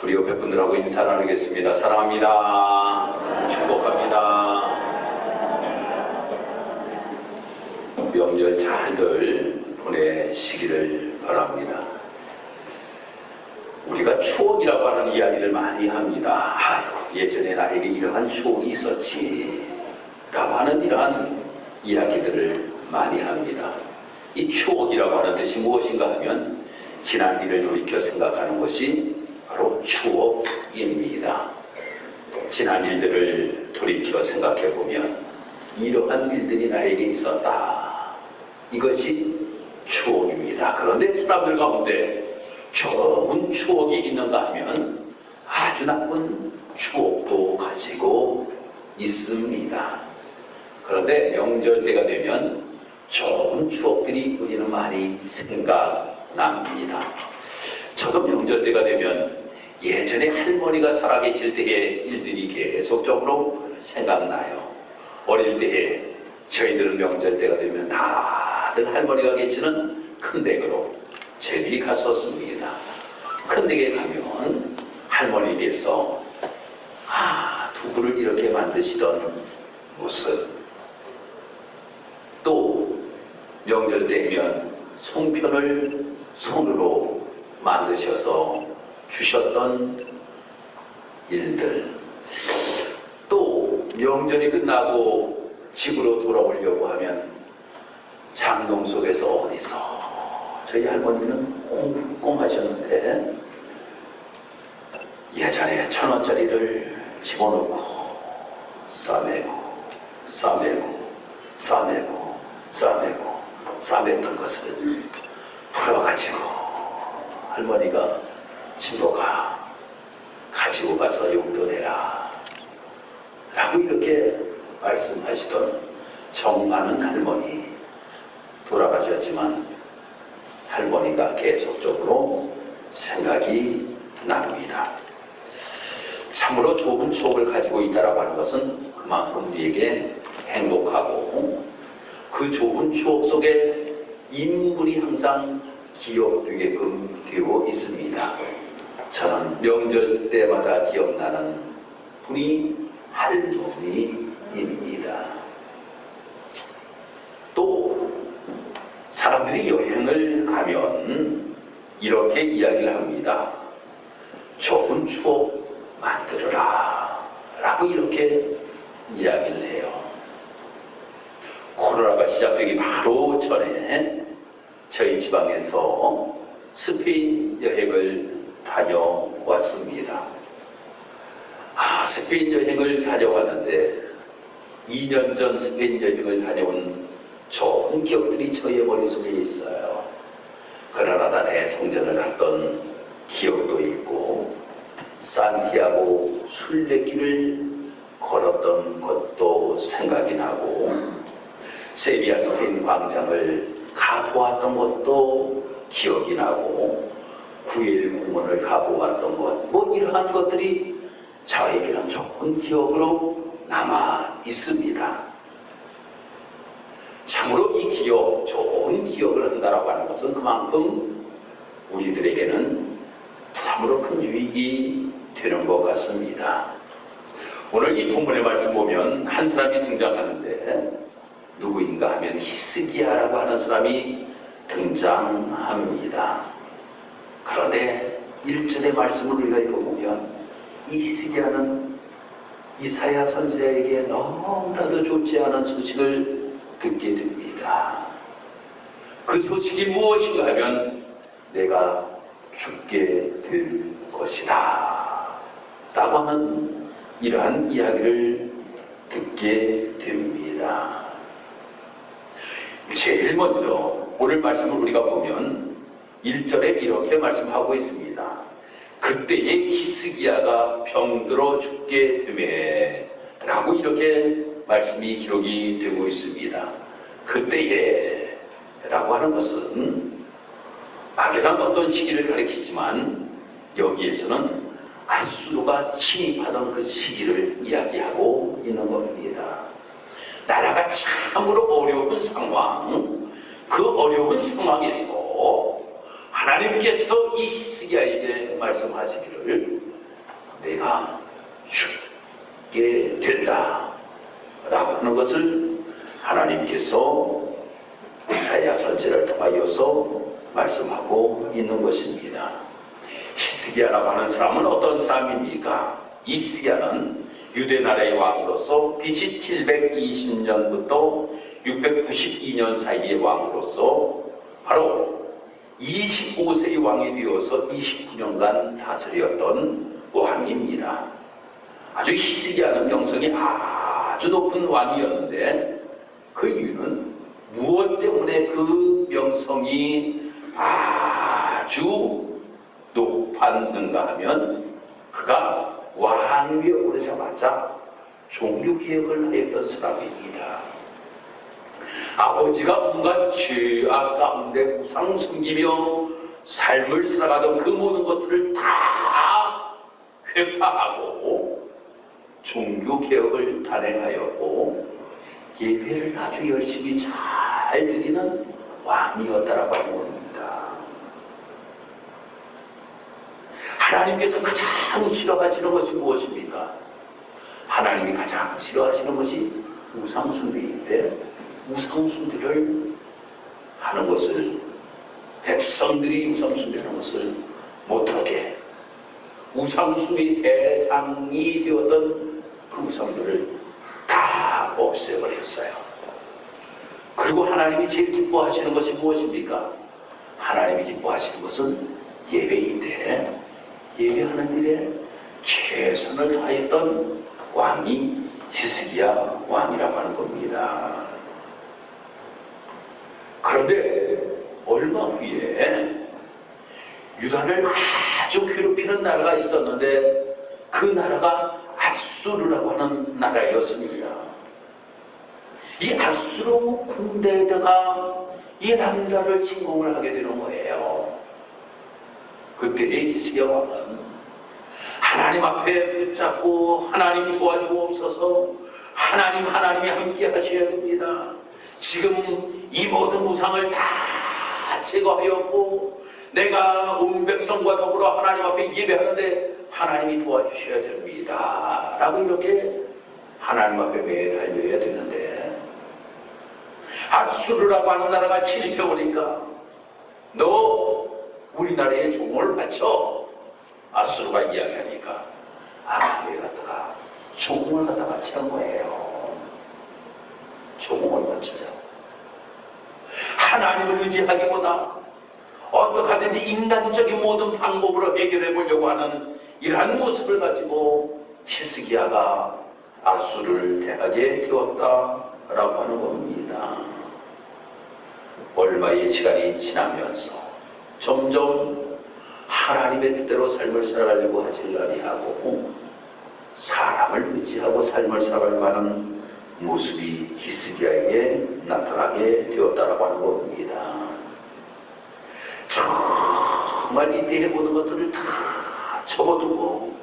우리 옆에 분들하고 인사 나누겠습니다. 사랑합니다. 축복합니다. 명절 잘들 보내시기를 바랍니다. 우리가 추억이라고 하는 이야기를 많이 합니다. 아이고, 예전에 나에게 이러한 추억이 있었지 라고 하는 이러한 이야기들을 많이 합니다. 이 추억이라고 하는 뜻이 무엇인가 하면 지난 일을 돌이켜 생각하는 것이 바로 추억입니다. 지난 일들을 돌이켜 생각해 보면 이러한 일들이 나에게 있었다. 이것이 추억입니다. 그런데 사람들 가운데 좋은 추억이 있는가 하면 아주 나쁜 추억도 가지고 있습니다. 그런데 명절 때가 되면 좋은 추억들이 우리는 많이 생각납니다. 저도 명절 때가 되면 예전에 할머니가 살아계실 때의 일들이 계속적으로 생각나요. 어릴 때에 저희들은 명절 때가 되면 다들 할머니가 계시는 큰 댁으로 저희들이 갔었습니다. 큰 댁에 가면 할머니께서 두부를 이렇게 만드시던 모습, 또 명절 때면 송편을 손으로 만드셔서 주셨던 일들, 또 명절이 끝나고 집으로 돌아오려고 하면 장롱 속에서 어디서 저희 할머니는 꽁꽁 하셨는데 예전에 1,000원짜리를 집어넣고 싸매던 것을 풀어가지고 할머니가 집으로 가지고 가서 용돈 내라 라고 이렇게 말씀하시던 정많은 할머니, 돌아가셨지만 할머니가 계속적으로 생각이 납니다. 참으로 좋은 추억을 가지고 있다라고 하는 것은 그만큼 우리에게 행복하고 그 좋은 추억 속에 인물이 항상 기억되게끔 되어 있습니다. 저는 명절 때마다 기억나는 분이 할머니입니다. 또 사람들이 여행을 가면 이렇게 이야기를 합니다. 좋은 추억 만들어라 라고 이렇게 이야기를 해요. 코로나가 시작되기 바로 전에 저희 지방에서 스페인 여행을 다녀왔습니다. 스페인 여행을 다녀왔는데 2년 전 스페인 여행을 다녀온 좋은 기억들이 저의 머릿속에 있어요. 그라나다 대성전을 갔던 기억도 있고 산티아고 순례길을 걸었던 것도 생각이 나고 세비야 스페인 광장을 가보았던 것도 기억이 나고 9.1 공원을 가보았던 것, 이러한 것들이 저에게는 좋은 기억으로 남아 있습니다. 참으로 이 기억, 좋은 기억을 한다라고 하는 것은 그만큼 우리들에게는 참으로 큰 유익이 되는 것 같습니다. 오늘 이 본문의 말씀 보면 한 사람이 등장하는데 누구인가 하면 히스기야라고 하는 사람이 등장합니다. 그런데 1절의 말씀을 우리가 읽어보면 이 히스기야는 이사야 선지자에게 너무나도 좋지 않은 소식을 듣게 됩니다. 그 소식이 무엇인가 하면 내가 죽게 될 것이다 라고 하는 이러한 이야기를 듣게 됩니다. 제일 먼저 오늘 말씀을 우리가 보면 1절에 이렇게 말씀하고 있습니다. 그때에 히스기야가 병들어 죽게 되매 라고 이렇게 말씀이 기록이 되고 있습니다. 그때에 라고 하는 것은 막연한 어떤 시기를 가리키지만 여기에서는 아수르가 침입하던 그 시기를 이야기하고 있는 겁니다. 나라가 참으로 어려운 상황, 그 어려운 상황에서 하나님께서 이 히스기야에게 말씀하시기를 내가 죽게 된다 라고 하는 것을 하나님께서 이사야 선지자를 통하여서 말씀하고 있는 것입니다. 히스기야라고 하는 사람은 어떤 사람입니까? 이 히스기야는 유대 나라의 왕으로서 BC 720년부터 692년 사이의 왕으로서 바로 25세의 왕이 되어서 29년간 다스렸던 왕입니다. 아주 히스기야는 명성이 아주 높은 왕이었는데 그 이유는 무엇 때문에 그 명성이 아주 높았는가 하면 그가 왕위에 오르자마자 종교개혁을 하였던 사람입니다. 아버지가 온갖 죄악 가운데 우상 숨기며 삶을 살아가던 그 모든 것들을 다 회파하고 종교개혁을 단행하였고 예배를 아주 열심히 잘 드리는 왕이었다라고 하는 겁니다. 하나님께서 가장 싫어하시는 것이 무엇입니까? 하나님이 가장 싫어하시는 것이 우상숭배인데 우상숭배를 하는 것을 백성들이 우상숭배하는 것을 못하게 우상숭배 대상이 되었던 그 우상들을 다 없애버렸어요. 그리고 하나님이 제일 기뻐하시는 것이 무엇입니까? 하나님이 기뻐하시는 것은 예배인데 예배하는 일에 최선을 다했던 왕이 히스기야 왕이라고 하는 겁니다. 그런데 얼마 후에 유다를 아주 괴롭히는 나라가 있었는데 그 나라가 아수르라고 하는 나라였습니다. 이 아수르 군대에다가 이 남유다를 침공을 하게 되는 거예요. 그때 히스기야 왕은 하나님 앞에 붙잡고 하나님 도와주옵소서, 하나님이 함께 하셔야 됩니다. 지금 이 모든 우상을 다 제거하였고 내가 온 백성과 더불어 하나님 앞에 예배하는데 하나님이 도와주셔야 됩니다 라고 이렇게 하나님 앞에 매달려야 되는데 아수르라고 하는 나라가 침입해오니까 너 우리나라에 종을 바쳐. 아수르가 이야기하니까 아수르에 갔다가 종을 갖다가 바치는 거예요. 종을 바쳐요. 하나님을 의지하기보다 어떻게 하든지 인간적인 모든 방법으로 해결해 보려고 하는 이러한 모습을 가지고 히스기야가 아수르를 대하게 되었다라고 하는 겁니다. 얼마의 시간이 지나면서 점점 하나님의 뜻대로 삶을 살아가려고 하질 아니하고 사람을 의지하고 삶을 살아가려고 하는 모습이 히스기야에게 나타나게 되었다라고 하는 겁니다. 정말 이때 해보는 것들을 다 접어두고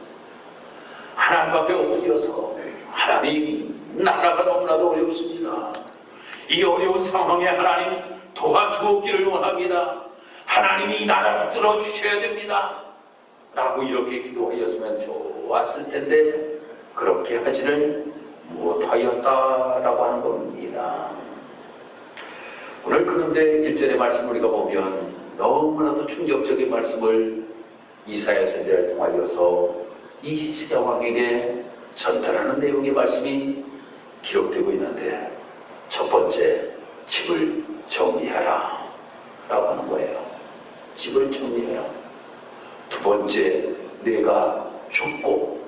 하나님 앞에 엎드려서 하나님, 나라가 너무나도 어렵습니다. 이 어려운 상황에 하나님 도와주옵기를 원합니다. 하나님이 이 나라 붙들어 주셔야 됩니다 라고 이렇게 기도하였으면 좋았을 텐데 그렇게 하지를 못하였다라고 하는 겁니다. 오늘 그런데 1절의 말씀 우리가 보면 너무나도 충격적인 말씀을 이사야 선지자를 통하여서 이 히스기야 왕에게 전달하는 내용의 말씀이 기록되고 있는데 첫 번째, 집을 정리하라 라고 하는 거예요. 집을 정리해라. 두 번째, 내가 죽고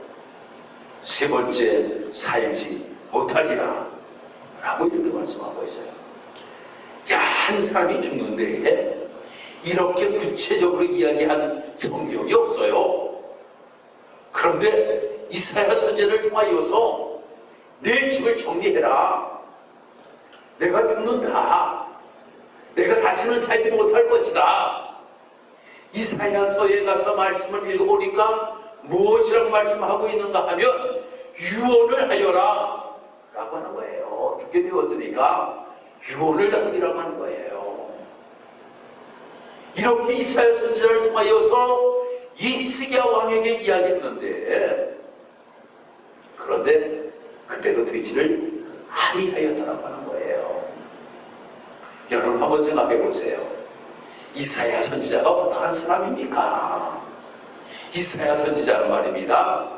세 번째, 살지 못하리라 라고 이렇게 말씀하고 있어요. 야, 한 사람이 죽는데 이렇게 구체적으로 이야기한 성경이 없어요. 그런데 이사야 선지자를 통하여서 내 집을 정리해라. 내가 죽는다. 내가 다시는 살지 못할 것이다. 이사야서에 가서 말씀을 읽어보니까 무엇이라고 말씀하고 있는가 하면 유언을 하여라 라고 하는 거예요. 죽게 되었으니까 유언을 하리라고 하는 거예요. 이렇게 이사야 선지자를 통하여서 이 히스기야 왕에게 이야기했는데, 그런데 그대로 되지를 아니하였다라고 하는 거예요. 여러분 한번 생각해 보세요. 이사야 선지자가 어떠한 사람입니까? 이사야 선지자는 말입니다,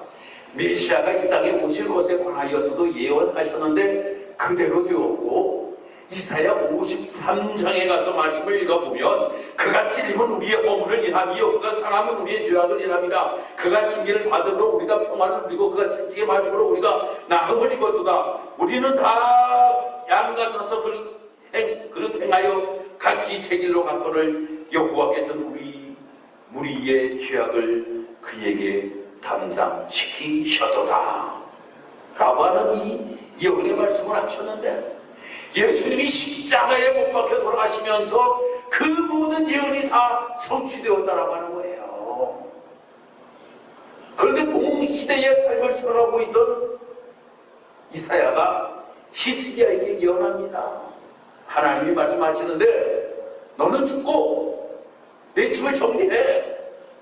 메시아가 이 땅에 오실 것에 관하여서도 예언하셨는데 그대로 되었고, 이사야 53장에 가서 말씀을 읽어보면 그가 찔림은 우리의 허물을 인함이요 그가 상함은 우리의 죄악을 인함이라. 그가 징계를 받음으로 우리가 평안을 누리고 그가 채찍에 맞음으로 우리가 나음을 입었도다. 우리는 다 양 같아서 그릇 행하여 각기 제 길로 갔거늘 여호와께서는 우리의 죄악을 그에게 담당시키셨도다 라고 하는 이 예언의 말씀을 하셨는데, 예수님이 십자가에 못 박혀 돌아가시면서 그 모든 예언이 다 성취되었다라고 하는 거예요. 그런데 동시대의 삶을 살아가고 있던 이사야가 히스기야에게 예언합니다. 하나님이 말씀하시는데 너는 죽고 내 집을 정리해.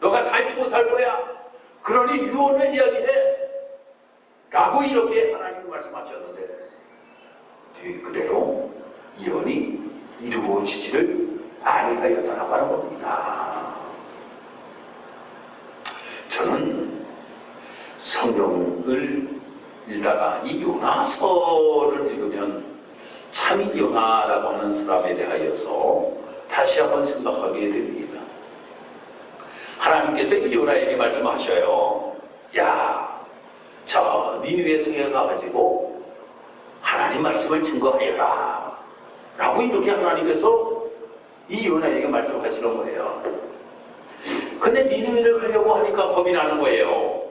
너가 살지 못할 거야. 그러니 유언을 이야기해 라고 이렇게 하나님이 말씀하셨는데, 그대로 예언이 이루어지지를 아니하였다라고 하는 겁니다. 저는 성경을 읽다가 이 요나서를 읽으면 참 이 요나라고 하는 사람에 대하여서 다시 한번 생각하게 됩니다. 하나님께서 이 요나에게 말씀하셔요. 야, 저 니느웨 성에 가가지고 하나님 말씀을 증거하여라 라고 이렇게 하나님께서 이 요나에게 말씀하시는 거예요. 근데 니느웨를 가려고 하니까 겁이 나는 거예요.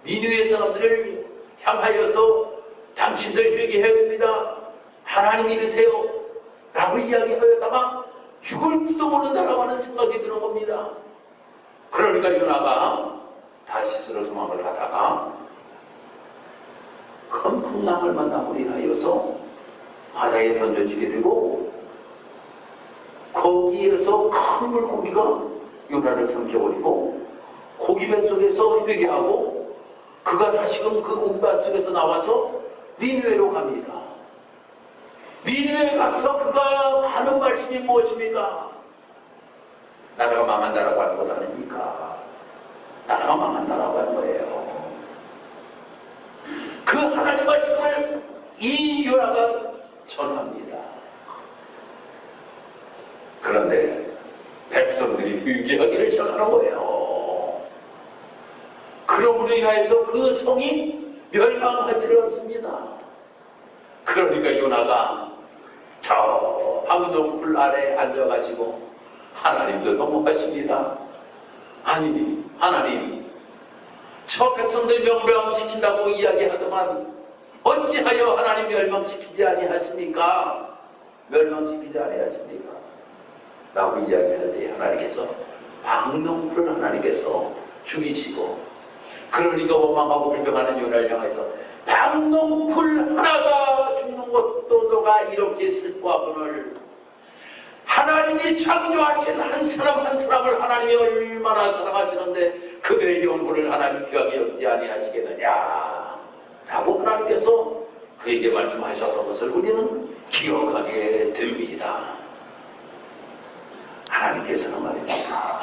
니느웨 사람들을 향하여서 당신들 회개해야 됩니다, 하나님 믿으세요 라고 이야기하다가 죽을지도 모른다라고 하는 생각이 드는 겁니다. 그러니까 요나가 다시스로 도망을 가다가 큰 풍랑을 만나고 인하여서 바다에 던져지게 되고, 거기에서 큰 물고기가 요나를 삼켜버리고 고기 뱃속에서 회개하고 그가 다시금 그 고기 뱃속에서 나와서 니느웨로 갑니다. 니느웨에 가서 그가 하는 말씀이 무엇입니까? 나라가 망한다라고 하는 것 아닙니까? 나라가 망한다라고 하는 거예요. 그 하나님 말씀을 이 요나가 전합니다. 그런데 백성들이 회개하기를 시작하는 거예요. 그러므로 인하여서 그 성이 멸망하지를 않습니다. 그러니까 요나가 저 황동풀 아래 앉아가지고 하나님도 너무하십니다. 아니 하나님, 저 백성들 멸망시킨다고 이야기하더만 어찌하여 하나님 멸망시키지 아니하십니까? 멸망시키지 아니하십니까? 라고 이야기할 때 하나님께서 박농풀 하나님께서 죽이시고, 그러니까 원망하고 불평하는 요나를 향해서 박농풀 하나가 죽는 것도 너가 이렇게 슬퍼하거늘 하나님이 창조하신 한 사람 한 사람을 하나님이 얼마나 사랑하시는데 그들의 영혼을 하나님 귀하게 여기지 아니하시겠느냐 라고 하나님께서 그에게 말씀하셨던 것을 우리는 기억하게 됩니다. 하나님께서는 말입니다,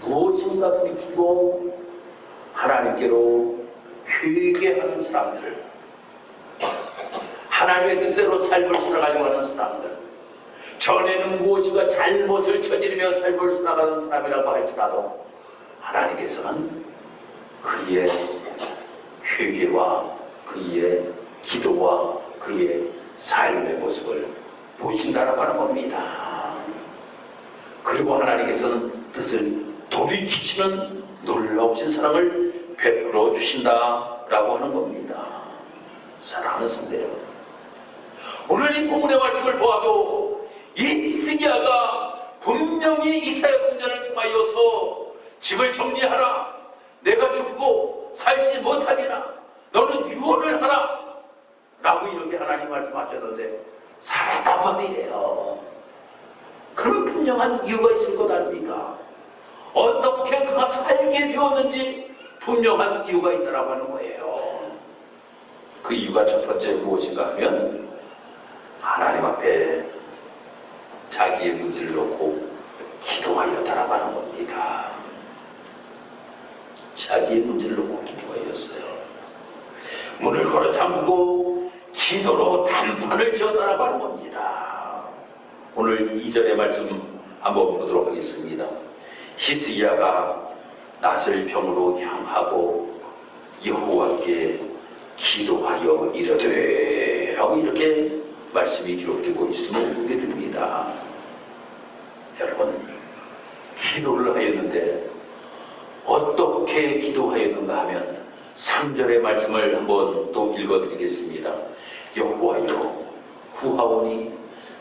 무엇인가 돌이키고 하나님께로 회개하는 사람들, 하나님의 뜻대로 삶을 살아가려고 하는 사람들, 전에는 무엇인가 잘못을 저지르며 삶을 살아가는 사람이라고 할지라도 하나님께서는 그의 회개와 그의 기도와 그의 삶의 모습을 보신다라고 하는 겁니다. 그리고 하나님께서는 뜻을 돌이키시는 놀라우신 사랑을 베풀어 주신다라고 하는 겁니다. 사랑하는 성도 여러분, 오늘 이 본문의 말씀을 보아도 이 히스기야가 분명히 이사야 선지자를 통하여서 집을 정리하라, 내가 죽고 살지 못하리라, 너는 유언을 하라 라고 이렇게 하나님 말씀하셨는데 살았단 말이에요. 그러면 분명한 이유가 있을 것 아닙니까? 어떻게 그가 살게 되었는지 분명한 이유가 있다라고 하는 거예요. 그 이유가 첫 번째 무엇인가 하면 하나님 앞에 자기의 문제를 놓고 기도하였다라고 하는 겁니다. 자기의 문제를 놓고 기도하였어요. 문을 걸어 잠그고 기도로 단판을 지었다라고 하는 겁니다. 오늘 2절의 말씀 한번 보도록 하겠습니다. 히스기야가 낫을 병으로 향하고 여호와께 기도하여 이르되 라고 이렇게 말씀이 기록되고 있음을 보게 됩니다. 여러분, 기도를 하였는데 어떻게 기도하였는가 하면 3절의 말씀을 한번 또 읽어드리겠습니다. 여호와여 구하오니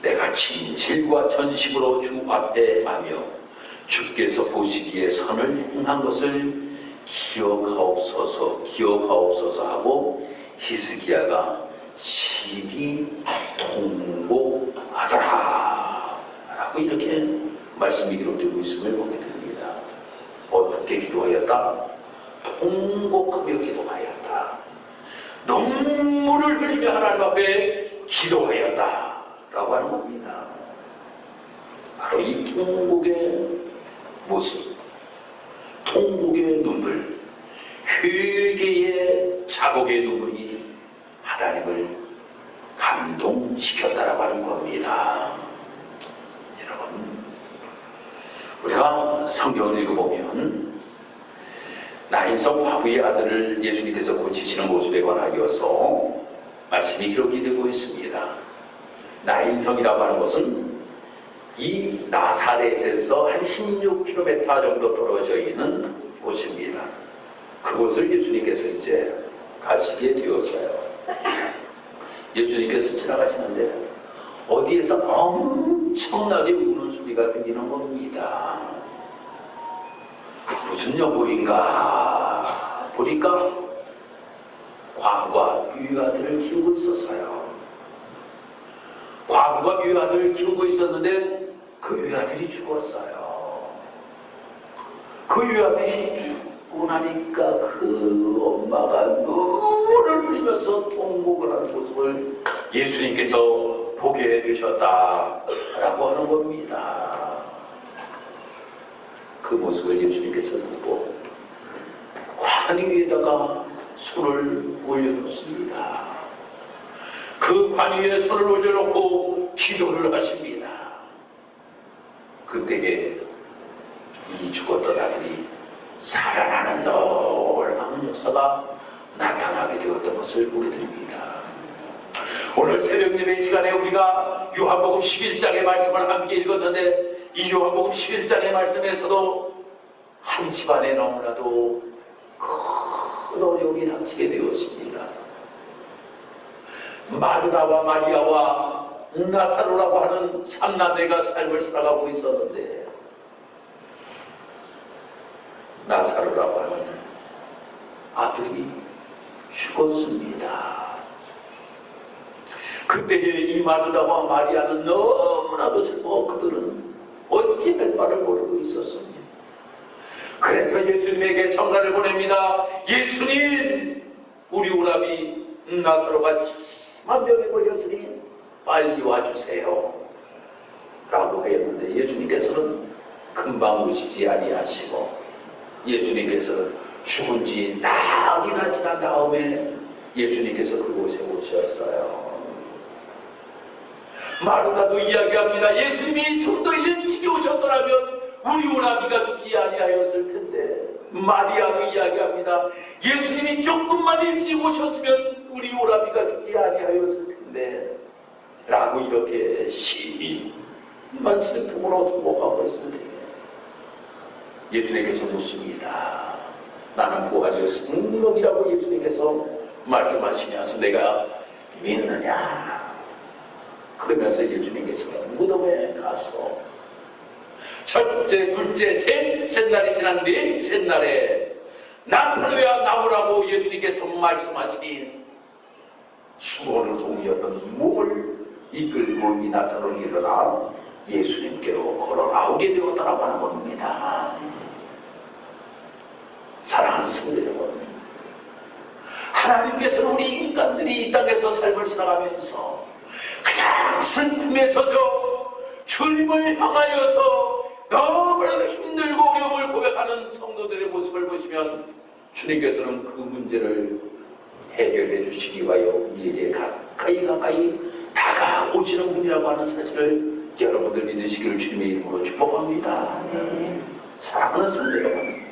내가 진실과 전심으로 주 앞에 하며 주께서 보시기에 선을 행한 것을 기억하옵소서 하고 히스기야가 심히 통곡하더라 라고 이렇게 말씀이 기록되고 있음을 보게 됩니다. 어떻게 기도하였다? 통곡하며 기도하였다. 눈물을 흘리며 하나님 앞에 기도하였다 라고 하는 겁니다. 바로 이 통곡의 모습, 통곡의 눈물, 회개의 자복의 눈물이 하나님을 감동시켰다라고 하는 겁니다. 여러분, 우리가 성경을 읽어보면 나인성 과부의 아들을 예수님께서 고치시는 모습에 관하여서 말씀이 기록이 되고 있습니다. 나인성이라고 하는 것은 이 나사렛에서 한 16km 정도 떨어져 있는 곳입니다. 그곳을 예수님께서 이제 가시게 되었어요. 예수님께서 지나가시는데 어디에서 엄청나게 우는 소리가 들리는 겁니다. 무슨 여보인가 보니까 과부가 유아들을 키우고 있었어요. 과부가 유아들을 키우고 있었는데 그 유아들이 죽었어요. 그 유아들이 죽고 나니까 그 엄마가 눈물을 흘리면서 통곡을 하는 모습을 예수님께서 보게 되셨다라고 하는 겁니다. 그 모습을 예수님께서 보고 관 위에다가 손을 올려놓습니다. 그 관 위에 손을 올려놓고 기도를 하십니다. 그때에 이 죽었던 아들이 살아나는 놀라운 역사가 나타나게 되었던 것을 보게 됩니다. 오늘 새벽 예배 시간에 우리가 요한복음 11장의 말씀을 함께 읽었는데 이 요한복음 11장의 말씀에서도 한 집안에 너무나도 큰 어려움이 닥치게 되었습니다. 마르다와 마리아와 나사로라고 하는 삼남매가 삶을 살아가고 있었는데 나사로라고 하는 아들이 죽었습니다. 그때에 이 마르다와 마리아는 너무나도 슬퍼 그들은 어찌 할 바를 모르고 있었습니다. 그래서 예수님에게 전가를 보냅니다. 예수님, 우리 오라비 나사로가 심한 병에 걸렸으니 빨리 와주세요 라고 하였는데 예수님께서는 금방 오시지 아니하시고 예수님께서는 죽은 지 낙이나 지난 다음에 예수님께서 그곳에 오셨어요. 마르다도 이야기합니다. 예수님이 좀 더 일찍 오셨더라면 우리 오라비가 죽지 아니하였을 텐데 마리아도 이야기합니다. 예수님이 조금만 일찍 오셨으면 우리 오라비가 죽지 아니하였을 텐데 라고 이렇게 심한 슬픔으로 통곡하고 있을 때 예수님께서 묻습니다. 나는 부활이요 생명이라고 예수님께서 말씀하시면서 내가 믿느냐? 그러면서 예수님께서는 무덤에 가서 첫째, 둘째, 셋째 날이 지난 넷째 날에 나사로야 나오라고 예수님께서 말씀하시니 수고를 동이었던 몸을 이끌고 이 나사로는 일어나 예수님께로 걸어 나오게 되었다라고 하는 겁니다. 사랑하는 성도 여러분, 하나님께서는 우리 인간들이 이 땅에서 삶을 살아가면서 그냥 슬픔에 젖어 주님을 향하여서 너무나도 힘들고 어려움을 고백하는 성도들의 모습을 보시면 주님께서는 그 문제를 해결해 주시기 위하여 우리에게 가까이 다가오시는 분이라고 하는 사실을 여러분들 믿으시기를 주님의 이름으로 축복합니다. 사랑하는 성도 여러분,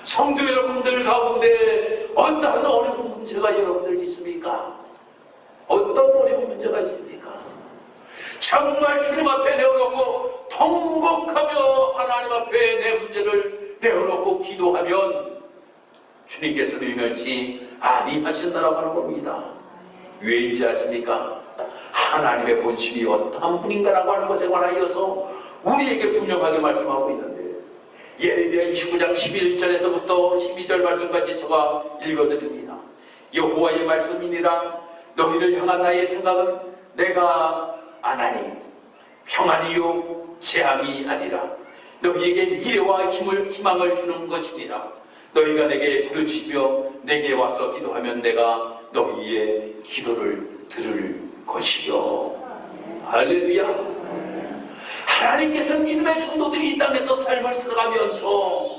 성도 여러분들 가운데 어떠한 어려운 문제가 여러분들 있습니까? 어떤 어려운 문제가 있습니까? 정말 주님 앞에 내어놓고 통곡하며 하나님 앞에 내 문제를 내어놓고 기도하면 주님께서는 유면치 아니하신다라고 하는 겁니다. 왜인지 아십니까? 하나님의 본심이 어떠한 분인가라고 하는 것에 관하여서 우리에게 분명하게 말씀하고 있는데, 예레미야 29장 11절에서부터 12절 말씀까지 제가 읽어드립니다. 여호와의 말씀이니라. 너희를 향한 나의 생각은 내가 아나니 평안이요 재앙이 아니라 너희에게 미래와 희망을 주는 것이니라. 너희가 내게 부르짖으며 내게 와서 기도하면 내가 너희의 기도를 들을 것이요. 할렐루야. 하나님께서는 믿음의 성도들이 이 땅에서 삶을 살아가면서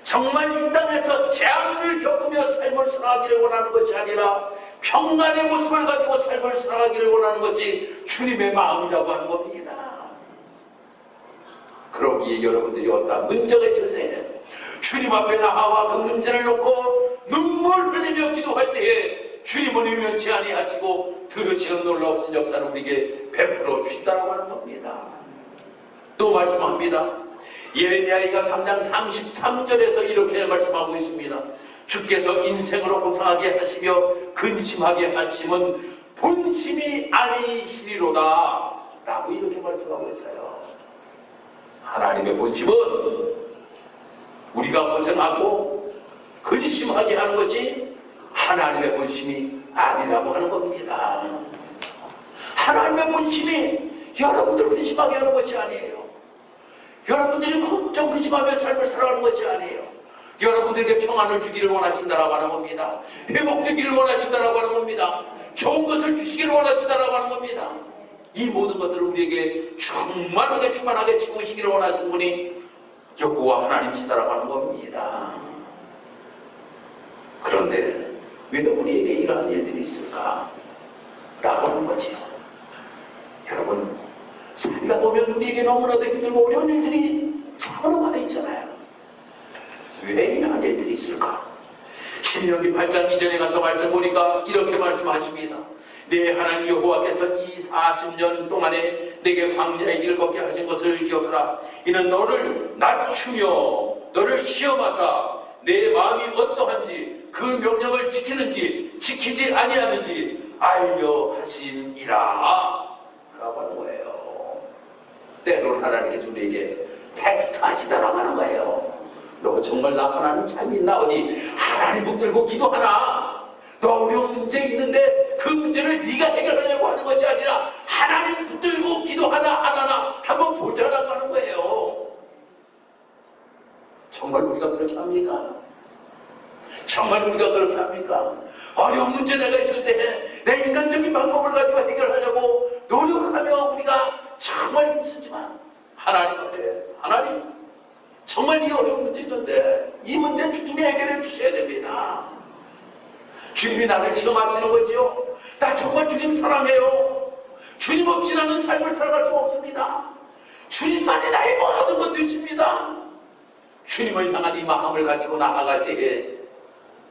정말 이 땅에서 재앙을 겪으며 삶을 살아가기를 원하는 것이 아니라 평안의 모습을 가지고 삶을 살아가기를 원하는 것이 주님의 마음이라고 하는 겁니다. 그러기에 여러분들이 어떤 문제가 있을 때 주님 앞에 나와 그 문제를 놓고 눈물 흘리며 기도할 때에 주님은 유면치 아니하시고 들으시는 놀라우신 역사를 우리에게 베풀어 주신다고 하는 겁니다. 또 말씀합니다. 예레미야가 3장 33절에서 이렇게 말씀하고 있습니다. 주께서 인생으로 고상하게 하시며 근심하게 하심은 본심이 아니시리로다 라고 이렇게 말씀하고 있어요. 하나님의 본심은 우리가 고생하고 근심하게 하는 것이 하나님의 본심이 아니라고 하는 겁니다. 하나님의 본심이 여러분들 근심하게 하는 것이 아니에요. 여러분들이 걱정 근심하며 삶을 살아가는 것이 아니에요. 여러분들에게 평안을 주기를 원하신다라고 하는 겁니다. 회복되기를 원하신다라고 하는 겁니다. 좋은 것을 주시기를 원하신다라고 하는 겁니다. 이 모든 것들을 우리에게 충만하게 채우시기를 원하시는 분이 여호와 하나님이시다라고 하는 겁니다. 그런데 왜 우리에게 이러한 일들이 있을까? 라고 하는 거죠. 여러분, 살다 보면 우리에게 너무나도 힘들고 어려운 일들이 서로 많이 있잖아요. 왜 이러한 일들이 있을까? 신명기 8장 2절에 가서 말씀 보니까 이렇게 말씀하십니다. 내 하나님 여호와께서 이 40년 동안에 내게 광야의 길을 걷게 하신 것을 기억하라. 이는 너를 낮추며 너를 시험하사 내 마음이 어떠한지 그 명령을 지키는지 지키지 아니하는지 알려 하심이라 라고 하는 거예요. 때로는 하나님께서 우리에게 테스트 하시다라고 하는 거예요. 너 정말 나 하나님 잘 믿나? 어디 하나님 붙들고 기도하나? 너 어려운 문제 있는데 그 문제를 네가 해결하려고 하는 것이 아니라 하나님 붙들고 기도하나 안 하나 한번 보자라고 하는 거예요. 정말 우리가 그렇게 합니까? 정말 우리가 그렇게 합니까? 어려운 문제 내가 있을 때 내 인간적인 방법을 가지고 해결하려고 노력하며 우리가 정말 힘쓰지만 하나님 앞에 하나님 정말 이 어려운 문제 있는데 이 문제 주님이 해결해 주셔야 됩니다. 주님이 나를 시험하시는 거지요. 나 정말 주님 사랑해요. 주님 없이 나는 삶을 살아갈 수 없습니다. 주님만이 나의 모든 것 되십니다. 주님을 향한 이 마음을 가지고 나아갈 때에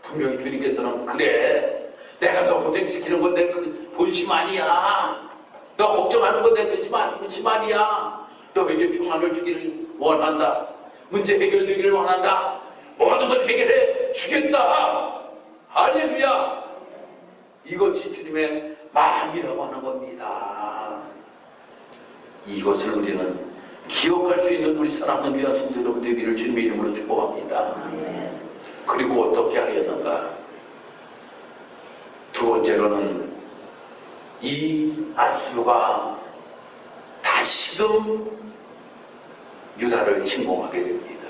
분명히 주님께서는 그래 내가 너 고생시키는 건 내 본심 아니야. 너 걱정하는 건 내 본심 아니야. 너에게 평안을 주기를 원한다. 문제 해결되기를 원한다. 모든 걸 해결해 주겠다. 할렐루야. 이것이 주님의 마음이라고 하는 겁니다. 이것을 우리는 기억할 수 있는 우리 사랑하는 귀한 성도 여러분 되기를 주님의 이름으로 축복합니다. 그리고 어떻게 하였는가? 두 번째로는 이 아수르가 다시금 유다를 침공하게 됩니다.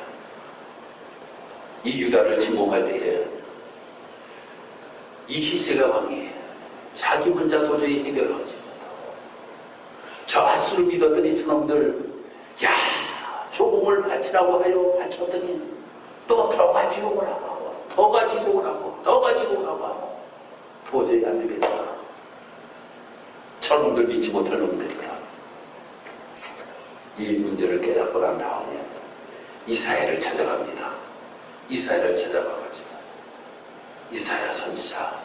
이 유다를 침공할 때에 이 히스기야 왕이 자기 혼자 도저히 해결하지 못하고 저 아수를 믿었더니 저놈들 저 몸을 바치라고 하여 바쳤더니 또 더 가지고 오라고 하고 더 가지고 오라고 더 가지고 오라고 하고 도저히 안 되겠다. 저놈들 믿지 못할 놈들이다. 이 문제를 깨닫고 난 다음에 이사야를 찾아갑니다. 이사야를 찾아가가지고 이사야 선지자,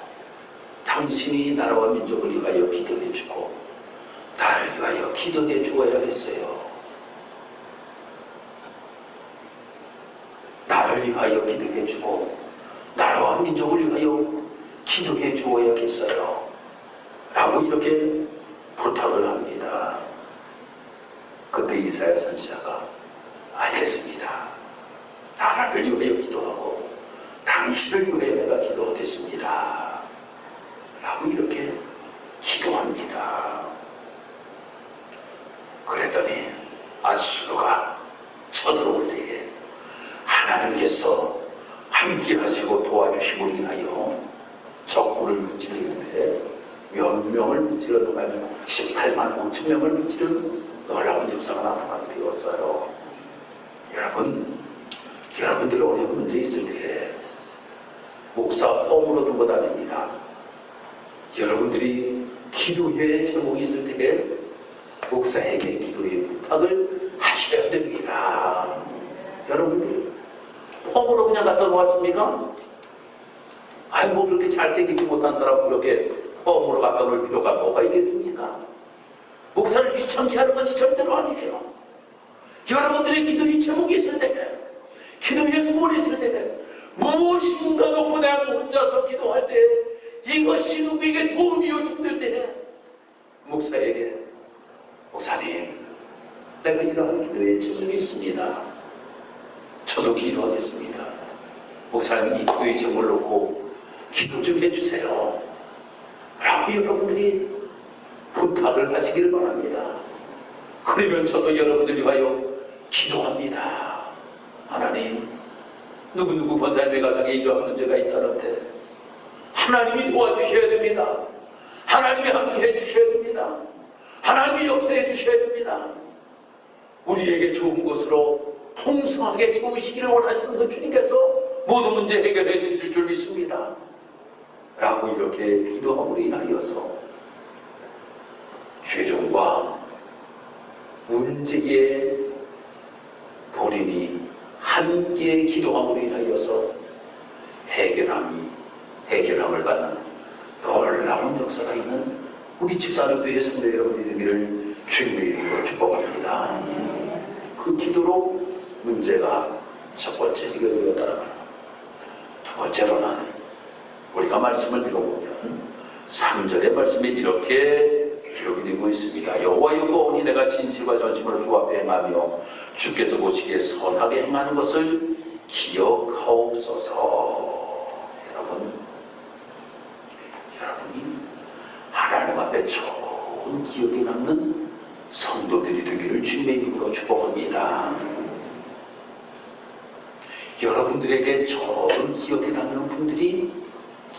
당신이 나라와 민족을 위하여 기도해 주고 나를 위하여 기도해 주어야겠어요. 나를 위하여 기도해 주고 나라와 민족을 위하여 기도해 주어야겠어요. 라고 이렇게 부탁을 합니다. 그때 이사야 선지자가 알겠습니다. 나라를 위하여 기도하고 당신을 위하여 내가 기도하겠습니다. 라고 이렇게 기도합니다. 그랬더니 아수르가 쳐들어올 때에 하나님께서 함께 하시고 도와주심으로 인하여 적군을 무찌르는데 몇 명을 무찌르는가 하면 18만 5천 명을 무찌르는 놀라운 역사가 나타나게 되었어요. 여러분들 어려운 문제 있을 때에 목사 홈으로 둔 것 아닙니다. 여러분들이 기도의 제목이 있을 때에 목사에게 기도의 부탁을 하셔야 됩니다. 여러분들 홈으로 그냥 갖다 놓았습니까? 뭐 그렇게 잘생기지 못한 사람 그렇게 홈으로 갖다 놓을 필요가 뭐가 있겠습니까? 목사를 귀찮게 하는 것이 절대로 아니에요. 여러분들이 기도의 제목이 있을 때, 기도의 소원이 있을 때, 무엇인가 놓고 내가 혼자서 기도할 때, 이것이 누구에게 도움이요 죽을 때, 목사에게, 목사님, 내가 이러한 기도의 제목이 있습니다. 저도 기도하겠습니다. 목사님, 이 기도의 제목을 놓고 기도 좀 해주세요. 라고 여러분들이 부탁을 하시길 바랍니다. 그러면 저도 여러분들 위하여 기도합니다. 하나님, 누구누구 권사님의 가정에 이러한 문제가 있다는데 하나님이 도와주셔야 됩니다. 하나님이 함께 해주셔야 됩니다. 하나님이 역사해 주셔야 됩니다. 우리에게 좋은 것으로 풍성하게 채우시기를 원하시는 그 주님께서 모든 문제 해결해 주실 줄 믿습니다. 라고 이렇게 기도함으로 인하여서 최종과 문제에 본인이 함께 기도함으로 인하여서 해결함을 받는 놀라운 역사가 있는 우리 지사교회 성도 여러분이 되기를 주님의 이름으로 축복합니다. 그 기도로 문제가 첫 번째 해결되었다라고 합니다. 두 번째로는 우리가 말씀을 읽어보면 3절의 말씀에 이렇게 기록이 되고 있습니다. 여호와여 보오니 내가 진실과 전심으로 주 앞에 행하며 주께서 보시기에 선하게 행하는 것을 기억하옵소서. 여러분이 하나님 앞에 좋은 기억에 남는 성도들이 되기를 주님의 이름으로 축복합니다. 여러분들에게 좋은 기억에 남는 분들이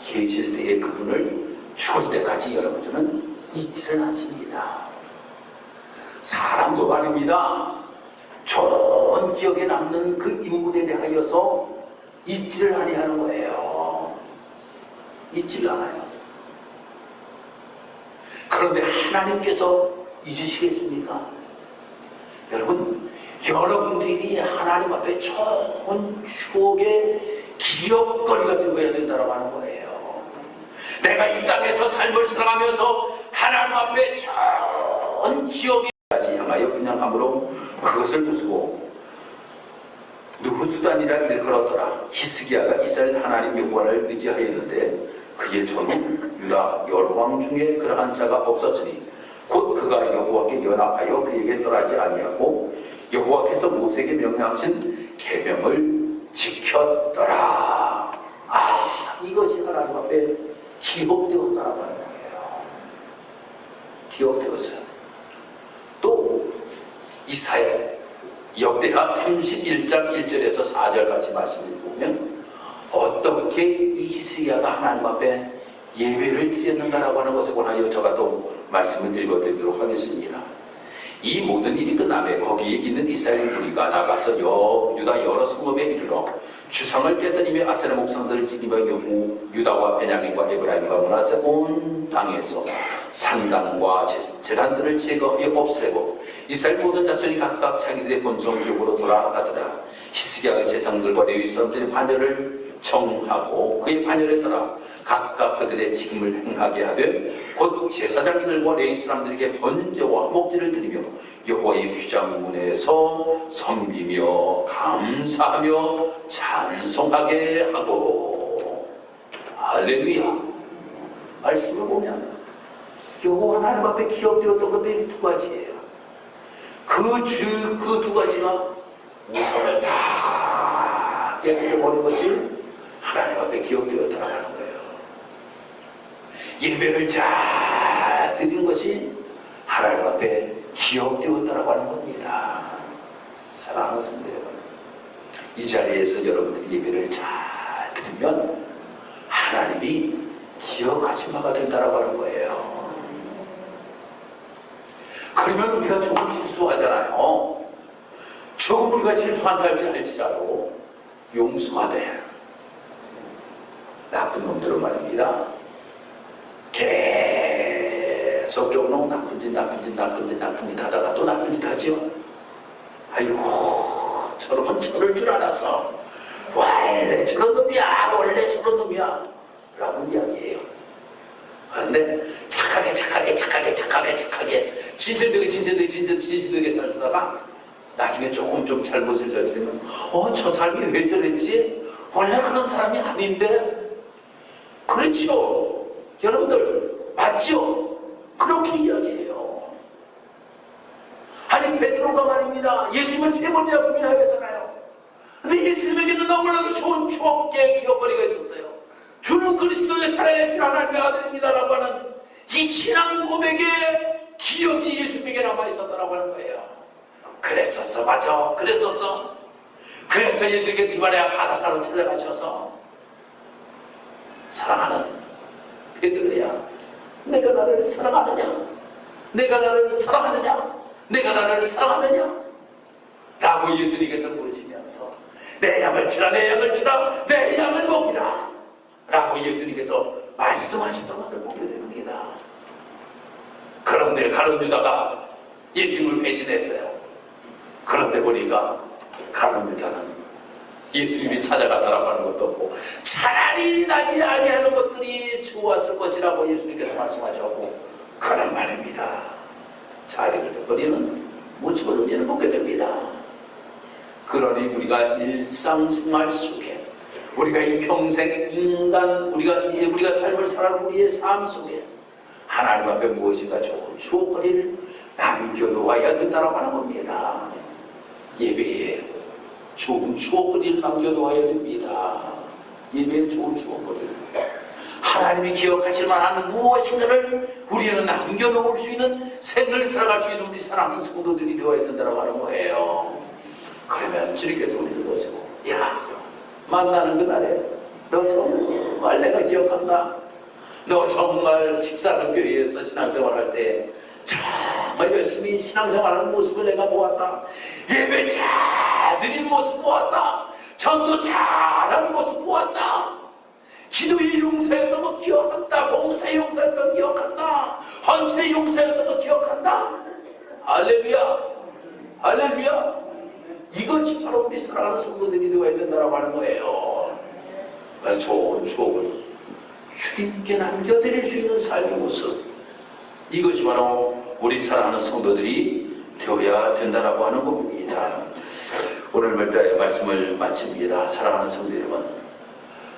계실 때에 그분을 죽을 때까지 여러분들은 잊지는 않습니다. 사람도 말입니다. 좋은 기억에 남는 그 인물에 대하여서 잊지를 아니하는 거예요. 잊지를 않아요. 그런데 하나님께서 잊으시겠습니까? 여러분들이 하나님 앞에 좋은 추억의 기억거리가 되어야 된다고 하는 거예요. 내가 이 땅에서 삶을 살아가면서 하나님 앞에 좋은 기억에까지 향하여 분양함으로 그것을 부수고 누후수단이라 일컬었더라. 히스기야가 이스라엘 하나님 여호와를 의지하였는데 그의 전후 유다 여러 왕 중에 그러한 자가 없었으니 곧 그가 여호와께 연합하여 그에게 떠나지 아니하고 여호와께서 모세에게 명령하신 계명을 지켰더라. 이것이 하나님 앞에 기록되었다라고 하는 거예요. 기록되었어요. 또 이사야 역대하 31장 1절에서 4절 같이 말씀을 보면 어떻게 이 히스기야가 하나님 앞에 예배를 드렸는가라고 하는 것에 관하여 제가 또 말씀을 읽어드리도록 하겠습니다. 이 모든 일이 끝나며 거기에 있는 이스라엘 무리가 나가서 유다 여러 성읍에 이르러 주상을 깨뜨리며 아세라 목상들을 지키며 유다와 베냐민과 에브라임과 므낫세 온 땅에서 산당과 제단들을 제거하여 없애고 이스라엘 모든 자손이 각각 자기들의 본성적으로 돌아가더라. 히스기야가 제사장들과 레위 사람들의 반열을 정하고 그의 반열에 따라 각각 그들의 직임을 행하게 하되 곧 제사장들과 레위 사람들에게 번제와 목제를 드리며 여호와의 휘장문에서 섬기며 감사하며 찬송하게 하고. 할렐루야. 말씀을 보면 여호와 하나님 앞에 기억되었던 것들이 두 가지예요. 그 두 가지가 우선을 다 깨뜨려버린 것이 하나님 앞에 기억되었다라고 하는 거예요. 예배를 잘 드리는 것이 하나님 앞에 기억되었다라고 하는 겁니다. 사랑하는 성도 여러분, 이 자리에서 여러분들이 예배를 잘 드리면 하나님이 기억하신 바가 된다라고 하는 거예요. 그러면 우리가 조금 실수하잖아요. 조금 우리가 실수한다 할지라도 용서하되 나쁜 놈들은 말입니다. 계속 조금 나쁜 짓 하다가 또 나쁜 짓 하죠. 아이고 저러면 저럴 줄 알았어. 원래 저런 놈이야 라고 이야기해요. 그런데 착하게 진실되게 살다가 나중에 조금 좀 잘못을 저지르면 저 사람이 왜 저랬지? 원래 그런 사람이 아닌데. 그렇죠. 여러분들 맞죠? 그렇게 이야기해요. 아니 베드로가 말입니다. 예수님을 3번이나 부인하였잖아요. 근데 예수님에게는 너무나도 좋은 추억의 기억거리가 있었어요. 주는 그리스도의 살아계신 하나님의 아들입니다라고 하는 이 신앙 고백의 기억이 예수님에게 남아있었다라고 하는 거예요. 그랬었어. 맞아. 그랬었어. 그래서 예수님께 디바레아 바닷가로 찾아가셔서 사랑하는 베드로야, 내가 나를 사랑하느냐? 내가 나를 사랑하느냐? 라고 예수님께서 물으시면서 내 양을 치라 내 양을 먹이라 라고 예수님께서 말씀하셨던 것을 보게 됩니다. 그런데 가룟 유다가 예수님을 배신했어요. 그런데 보니까 가룟 유다는 예수님이 찾아갔다라고 하는 것도 없고 차라리 나지 아니하는 것들이 좋았을 것이라고 예수님께서 말씀하셨고 그런 말입니다. 자기를 버리는 모습을 우리는 보게 됩니다. 그러니 우리가 일상생활 속에 우리가 이 평생 우리가 삶을 살아가는 우리의 삶 속에 하나님 앞에 무엇인가 좋은 추억거리를 남겨놓아야 된다고 하는 겁니다. 예배에 좋은 추억거리를 남겨놓아야 됩니다. 예배에 좋은 추억거리. 하나님이 기억하실 만한 무엇인가를 우리는 남겨놓을 수 있는 생을 살아갈 수 있는 우리 사랑하는 성도들이 되어야 된다고 하는 거예요. 그러면 주님께서 우리를 보시고 야 만나는 그날에 너 정말 내가 기억한다. 너 정말 직사학교에서 신앙생활할 때 정말 열심히 신앙생활하는 모습을 내가 보았다. 예배 잘 드리는 모습 보았다. 전도 잘하는 모습 보았다. 기도의 용사였던 거 기억한다. 봉사의 용사였던 거 기억한다. 헌신의 용사였던 거 기억한다. 할렐루야. 이것이 바로 우리 사랑하는 성도들이 되어야 된다고 하는 거예요. 그래서 좋은 추억을 주님께 남겨드릴 수 있는 삶의 모습, 이것이 바로 우리 사랑하는 성도들이 되어야 된다고 하는 겁니다. 오늘 말씀을 마칩니다. 사랑하는 성도 여러분,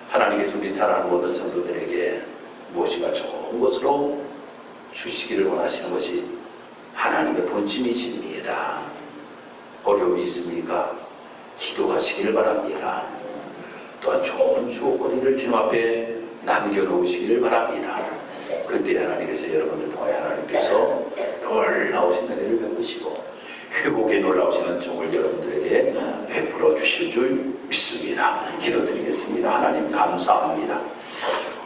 하나님께서 우리 사랑하는 모든 성도들에게 무엇인가 좋은 것으로 주시기를 원하시는 것이 하나님의 본심이십니다. 어려움이 있습니까? 기도하시기를 바랍니다. 또한 좋은 추억거리를 주님 앞에 남겨놓으시기를 바랍니다. 그때 하나님께서 여러분을 통하여 하나님께서 놀라우신 은혜를 베푸시고 회복에 놀라우시는 종을 여러분들에게 베풀어 주실 줄 믿습니다. 기도드리겠습니다. 하나님 감사합니다.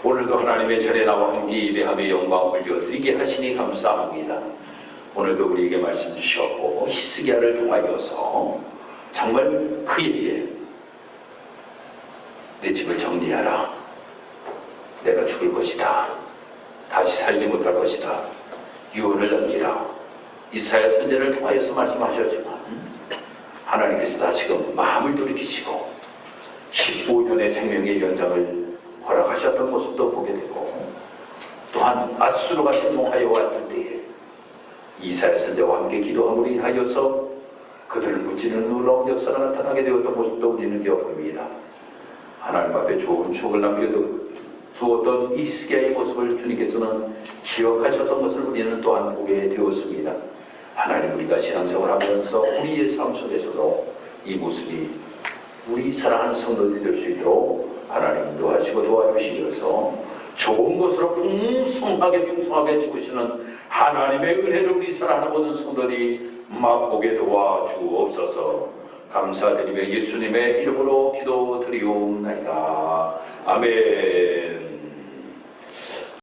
오늘도 하나님의 절에 나와 함께 예배하며 영광 올려드리게 하시니 감사합니다. 오늘도 우리에게 말씀 주셨고 히스기야를 통하여서 정말 그에게 내 집을 정리하라. 내가 죽을 것이다. 다시 살지 못할 것이다. 유언을 남기라. 이사야 선지자를 통하여서 말씀하셨지만 하나님께서 다시금 마음을 돌이키시고 15년의 생명의 연장을 허락하셨던 모습도 보게 되고, 또한 아수르 같은 용하여 왔을 때에 이사야 선지자와 함께 기도함으로 인하여서 그들을 무찌르는 놀라운 역사가 나타나게 되었던 모습도 우리는 기억합니다. 하나님 앞에 좋은 추억을 남겨두었던 히스기야의 모습을 주님께서는 기억하셨던 것을 우리는 또한 보게 되었습니다. 하나님, 우리가 신앙생활을 하면서 우리의 삶 속에서도 이 모습이 우리 사랑하는 성도들이 될 수 있도록 하나님 인도하시고 도와주시면서 좋은 것으로 풍성하게 주시는 하나님의 은혜를 우리 사랑하는 모든 성도들이 맛보게 도와주옵소서. 감사드리며 예수님의 이름으로 기도드리옵나이다. 아멘.